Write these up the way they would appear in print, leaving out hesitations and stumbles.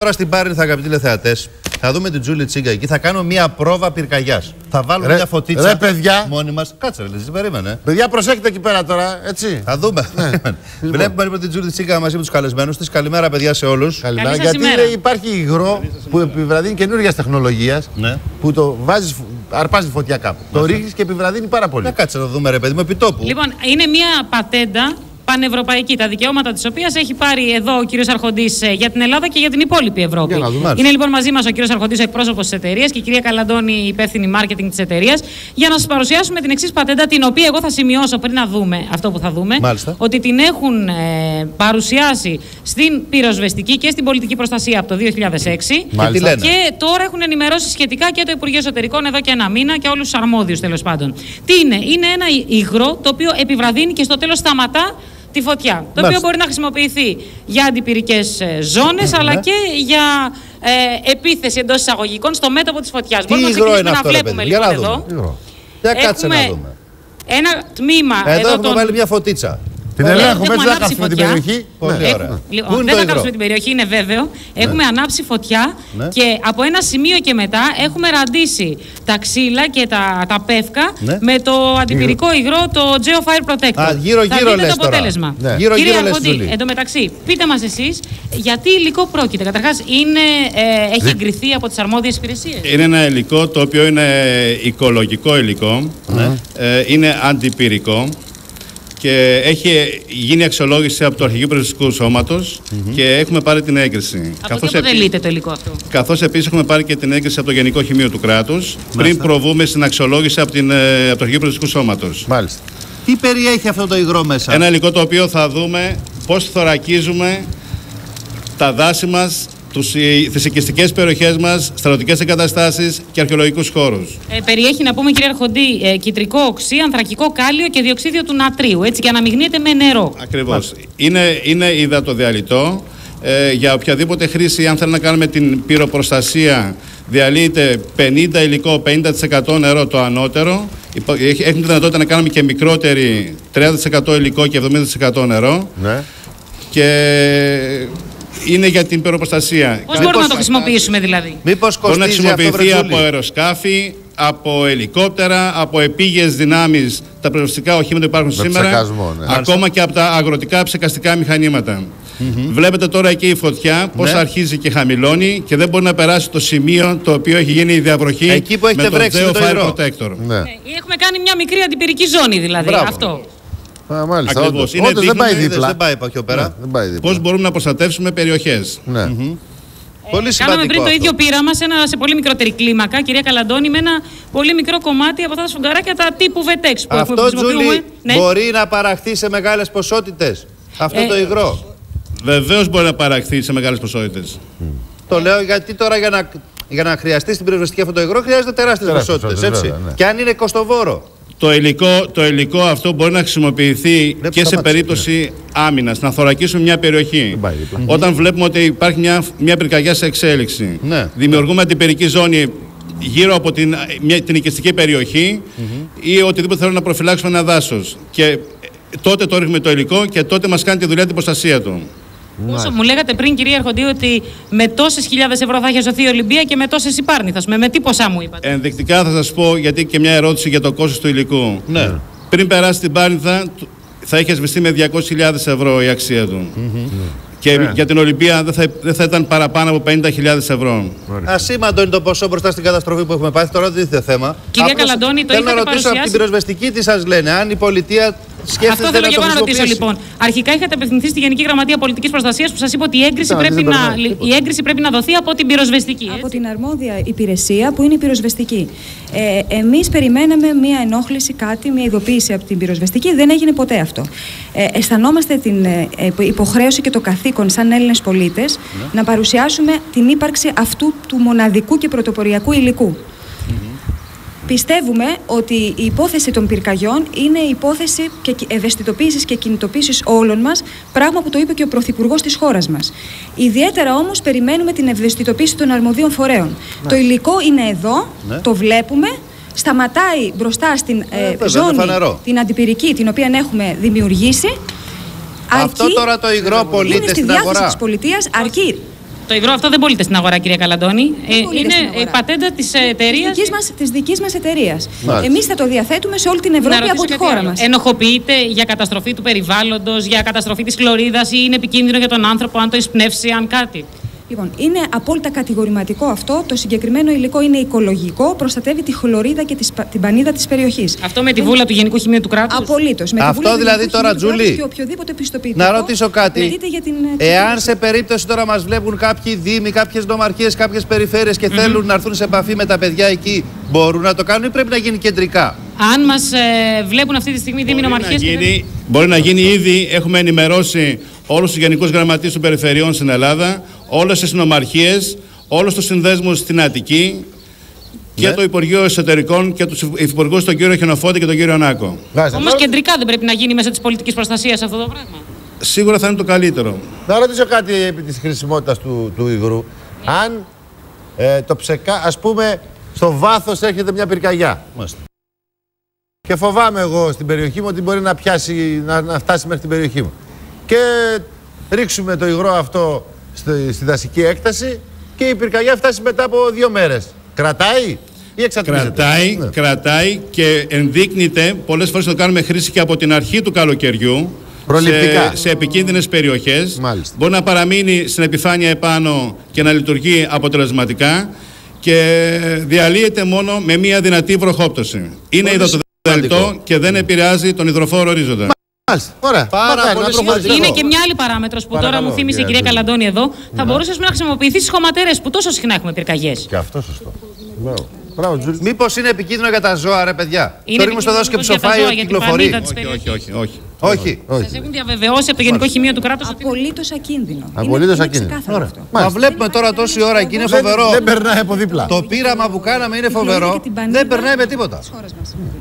τώρα στην Πάρνηθα, αγαπητοί τηλεθεατές. Θα δούμε την Τζούλη Τσίγκα εκεί. Θα κάνουμε μια πρόβα πυρκαγιάς. Θα βάλουμε μια φωτίτσα. Ρε παιδιά. Μόνοι μας. Κάτσε, ρε, δεν περίμενε. Παιδιά, προσέξτε εκεί πέρα τώρα, έτσι. Θα δούμε. Βλέπουμε λοιπόν την Τζούλη Τσίγκα μαζί με τους καλεσμένους της. Καλημέρα, παιδιά, σε όλους. Καλημέρα. Γιατί λέει, υπάρχει υγρό που επιβραδύνει καινούργια τεχνολογία. Ναι. Που το βάζεις, αρπάζει φωτιά κάπου. Το ρίχνεις και επιβραδύνει πάρα πολύ. Κάτσε να δούμε, ρε παιδί μου, επιτόπου. Λοιπόν, είναι μια πατέντα πανευρωπαϊκή, τα δικαιώματα της οποίας έχει πάρει εδώ ο κύριος Αρχοντής για την Ελλάδα και για την υπόλοιπη Ευρώπη. Είναι λοιπόν μαζί μας ο κύριος Αρχοντής, ο εκπρόσωπος της εταιρείας, και η κυρία Καλαντώνη, η υπεύθυνη marketing της εταιρείας, για να σας παρουσιάσουμε την εξής πατέντα, την οποία εγώ θα σημειώσω πριν να δούμε αυτό που θα δούμε. Μάλιστα. Ότι την έχουν παρουσιάσει στην πυροσβεστική και στην πολιτική προστασία από το 2006. Και τώρα έχουν ενημερώσει σχετικά και το Υπουργείο Εσωτερικών εδώ και ένα μήνα και όλους τους αρμόδιους τέλος πάντων. Τι είναι? Είναι ένα υγρό το οποίο επιβραδύνει και στο τέλος σταματά τη φωτιά. Το οποίο μπορεί να χρησιμοποιηθεί για αντιπυρικές ζώνες, αλλά και για επίθεση εντός εισαγωγικών στο μέτωπο της φωτιάς. Μπορούμε να ξεκινήσουμε να βλέπουμε λοιπόν εδώ. Για κάτσε να δούμε. Ένα τμήμα εδώ έχουμε βάλει μια φωτίτσα. Την ελέγχουμε, έτσι θα κάψουμε την περιοχή. Πολύ ωραία. Λοιπόν, δεν θα κάψουμε την περιοχή, είναι βέβαιο. Έχουμε ανάψει φωτιά και από ένα σημείο και μετά έχουμε ραντίσει τα ξύλα και τα πεύκα με το αντιπυρικό υγρό, το Geofire Protector. Γύρω-γύρω λες το αποτέλεσμα. Κύριε Αρχοντή, εντωμεταξύ, πείτε μας εσείς γιατί υλικό πρόκειται. Καταρχάς, έχει εγκριθεί από τις αρμόδιες υπηρεσίες? Είναι ένα υλικό το οποίο είναι οικολογικό υλικό, είναι αντιπυρικό. Και έχει γίνει αξιολόγηση από το Αρχηγείο Πυροσβεστικού Σώματος και έχουμε πάρει την έγκριση. Από τι αποτελείται το υλικό αυτό? Καθώς επίσης έχουμε πάρει και την έγκριση από το Γενικό Χημείο του Κράτους πριν προβούμε στην αξιολόγηση από το Αρχηγείο Πυροσβεστικού Σώματος. Μάλιστα. Τι περιέχει αυτό το υγρό μέσα? Ένα υλικό το οποίο θα δούμε πώς θωρακίζουμε τα δάση μας, τις οικιστικές περιοχές μας, στρατιωτικές εγκαταστάσεις και αρχαιολογικούς χώρους. Περιέχει, να πούμε, κύριε Αρχοντή, κιτρικό οξύ, ανθρακικό κάλιο και διοξίδιο του νατρίου, έτσι, και αναμειγνύεται με νερό. Ακριβώς. Είναι υδατοδιαλυτό. Για οποιαδήποτε χρήση, αν θέλουμε να κάνουμε την πυροπροστασία, διαλύεται 50 υλικό, 50% νερό το ανώτερο. Έχουμε τη δυνατότητα να κάνουμε και μικρότερη, 30% υλικό και 70% νερό. Ναι. Και είναι για την πυροπροστασία. Πώς μπορούμε να το χρησιμοποιήσουμε δηλαδή? Μήπως μπορεί να χρησιμοποιηθεί αυτό, από αεροσκάφη, από ελικόπτερα, από επίγειες δυνάμεις, τα πυροσβεστικά οχήματα που υπάρχουν σήμερα, ακόμα και από τα αγροτικά ψεκαστικά μηχανήματα. Βλέπετε τώρα εκεί η φωτιά πώς αρχίζει και χαμηλώνει και δεν μπορεί να περάσει το σημείο το οποίο έχει γίνει η διαβροχή εκεί που έχετε με το Geofire Protector. Έχουμε κάνει μια μικρή αντιπυρική ζώνη δηλαδή. Αυτό. Μάλιστα, ακριβώς. Δεν πάει δίπλα. Δεν πάει πιο πέρα. Πώς μπορούμε να προστατεύσουμε περιοχές. Πολύ κάναμε πριν το ίδιο πείραμα σε πολύ μικρότερη κλίμακα, κυρία Καλαντώνη, με ένα πολύ μικρό κομμάτι από αυτά τα σφουγγαράκια τα τύπου VETEX που αυτό, έχουμε χρησιμοποιούμε. Μπορεί να παραχθεί σε μεγάλες ποσότητες αυτό το υγρό? Βεβαίως μπορεί να παραχθεί σε μεγάλες ποσότητες. Το λέω γιατί τώρα για να χρειαστεί στην πυροσβεστική αυτό το υγρό χρειάζεται τεράστιες ποσότητες, έτσι. Και αν είναι κοστοβόρο. Το υλικό αυτό μπορεί να χρησιμοποιηθεί και σε περίπτωση άμυνας, να θωρακίσουμε μια περιοχή. Όταν βλέπουμε ότι υπάρχει μια πυρκαγιά σε εξέλιξη, δημιουργούμε αντιπυρική ζώνη γύρω από την οικιστική περιοχή ή οτιδήποτε θέλουμε να προφυλάξουμε ένα δάσος. Και τότε το ρίχνουμε το υλικό και τότε μας κάνει τη δουλειά την προστασία του. Μου λέγατε πριν, κυρία Αρχοντή, ότι με τόσες χιλιάδες ευρώ θα είχε σωθεί η Ολυμπία και με τόσες η Πάρνηθα. Με τι ποσά μου είπατε? Ενδεικτικά θα σας πω, γιατί και μια ερώτηση για το κόστος του υλικού. Πριν περάσει την Πάρνηθα θα είχε σβηστεί με 200.000 ευρώ η αξία του. Και για την Ολυμπία δεν θα ήταν παραπάνω από 50.000 ευρώ. Ασήμαντο είναι το ποσό μπροστά στην καταστροφή που έχουμε πάθει. Τώρα δεν είναι θέμα. Κυρία Καλαντώνη, το είχατε παρουσιάσει. Από την πυροσβεστική τι σας λένε, αν η πολιτεία σκέφτεται. Αυτό θέλω και εγώ να ρωτήσω λοιπόν. Αρχικά είχατε απευθυνθεί στη Γενική Γραμματεία Πολιτικής Προστασίας που σας είπε ότι η έγκριση πρέπει να δοθεί από την πυροσβεστική. Έτσι? Από την αρμόδια υπηρεσία που είναι η πυροσβεστική. Εμείς περιμέναμε μία ενόχληση, μία ειδοποίηση από την πυροσβεστική. Δεν έγινε ποτέ αυτό. Αισθανόμαστε την υποχρέωση και το καθήκον σαν Έλληνες πολίτες να παρουσιάσουμε την ύπαρξη αυτού του μοναδικού και πρωτοποριακού υλικού. Πιστεύουμε ότι η υπόθεση των πυρκαγιών είναι υπόθεση και ευαισθητοποίησης και κινητοποίησης όλων μας, πράγμα που το είπε και ο Πρωθυπουργός της χώρας μας. Ιδιαίτερα όμως περιμένουμε την ευαισθητοποίηση των αρμοδίων φορέων. Το υλικό είναι εδώ, το βλέπουμε, σταματάει μπροστά στην ζώνη, την αντιπυρική, την οποία έχουμε δημιουργήσει. Αυτό τώρα το υγρό πωλείται στην αγορά? Είναι στη διάθεση της πολιτείας, αρκεί Το υγρό αυτό δεν πωλείται στην αγορά, κυρία Καλαντώνη. Είναι η πατέντα της εταιρείας. Της δικής μας εταιρείας. Εμείς θα το διαθέτουμε σε όλη την Ευρώπη από τη χώρα μας. Ενοχοποιείται για καταστροφή του περιβάλλοντος, για καταστροφή της χλωρίδας ή είναι επικίνδυνο για τον άνθρωπο αν το εισπνεύσει, αν κάτι? Λοιπόν, είναι απόλυτα κατηγορηματικό αυτό. Το συγκεκριμένο υλικό είναι οικολογικό, προστατεύει τη χλωρίδα και την πανίδα της περιοχής. Αυτό με τη βούλα του Γενικού Χημείου του κράτους. Απολύτως. Αυτό δηλαδή τώρα, Τζούλη. Και οποιοδήποτε πιστοποιητικό. Να ρωτήσω κάτι. Εάν σε περίπτωση τώρα μας βλέπουν κάποιοι δήμοι, κάποιες νομαρχίες, κάποιες περιφέρειες και θέλουν να έρθουν σε επαφή με τα παιδιά εκεί, μπορούν να το κάνουν ή πρέπει να γίνει κεντρικά? Αν μας βλέπουν αυτή τη στιγμή δήμοι, νομαρχίες. Μπορεί να γίνει ήδη. Έχουμε ενημερώσει όλους τους γενικούς γραμματείς των περιφερειών στην Ελλάδα, όλες τις νομαρχίες, όλους τους συνδέσμους στην Αττική και το Υπουργείο Εσωτερικών και τους υπουργούς, τον κύριο Χενοφώτη και τον κύριο Νάκο. Όμως κεντρικά δεν πρέπει να γίνει μέσω της πολιτικής προστασίας αυτό το πράγμα? Σίγουρα θα είναι το καλύτερο. Να ρωτήσω κάτι επί της χρησιμότητας του υγρού. Αν ας πούμε, στο βάθος έρχεται μια πυρκαγιά. Και φοβάμαι εγώ στην περιοχή μου ότι μπορεί να πιάσει, να φτάσει μέχρι την περιοχή μου. Και ρίξουμε το υγρό αυτό στη δασική έκταση και η πυρκαγιά φτάσει μετά από 2 μέρες. Κρατάει ή εξατμίζεται? Κρατάει και ενδείκνυται. Πολλές φορές το κάνουμε χρήση και από την αρχή του καλοκαιριού. Προληπτικά. Σε επικίνδυνες περιοχές. Μάλιστα. Μπορεί να παραμείνει στην επιφάνεια επάνω και να λειτουργεί αποτελεσματικά και διαλύεται μόνο με μια δυνατή βροχόπτωση. Είναι υδατοδελτό και δεν επηρεάζει τον υδροφόρο ορίζοντα. Μάλιστα. Ωραία. Πάρα πολύ σημαντικό. Είναι και μια άλλη παράμετρος που τώρα μου θύμισε η κυρία Καλαντώνη εδώ. Θα μπορούσε να χρησιμοποιηθεί στις χωματερές που τόσο συχνά έχουμε πυρκαγιές. Και αυτό σωστό. Μήπως είναι επικίνδυνο για τα ζώα, ρε παιδιά? Τώρα είμαστε εδώ και ψοφάει ότι κυκλοφορεί. Όχι. Σας έχουν διαβεβαιώσει από το Γενικό Χημείο του κράτους ότι απολύτως ακίνδυνο. Απολύτως ακίνδυνο. Μα βλέπουμε τώρα τόση ώρα εκεί, είναι φοβερό. Δεν περνάει από δίπλα. Το πείραμα που κάναμε είναι φοβερό. Δεν περνάει με τίποτα.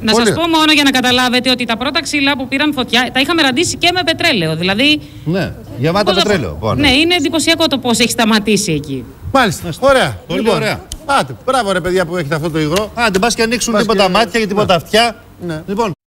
Να σας πω μόνο για να καταλάβετε ότι τα πρώτα ξύλα που πήραν φωτιά τα είχαμε ραντίσει και με πετρέλαιο. Δηλαδή. Ναι, γεμάτα πετρέλαιο. Ναι, είναι εντυπωσιακό το πώς έχει σταματήσει εκεί. Μάλιστα. Ωραία. Πολύ ωραία. Πάτε. Μπράβο, ρε παιδιά που έχετε αυτό το υγρό. Άντε, μπας και ανοίξουν τίποτα μάτια και τίποτα αυτιά. Λοιπόν.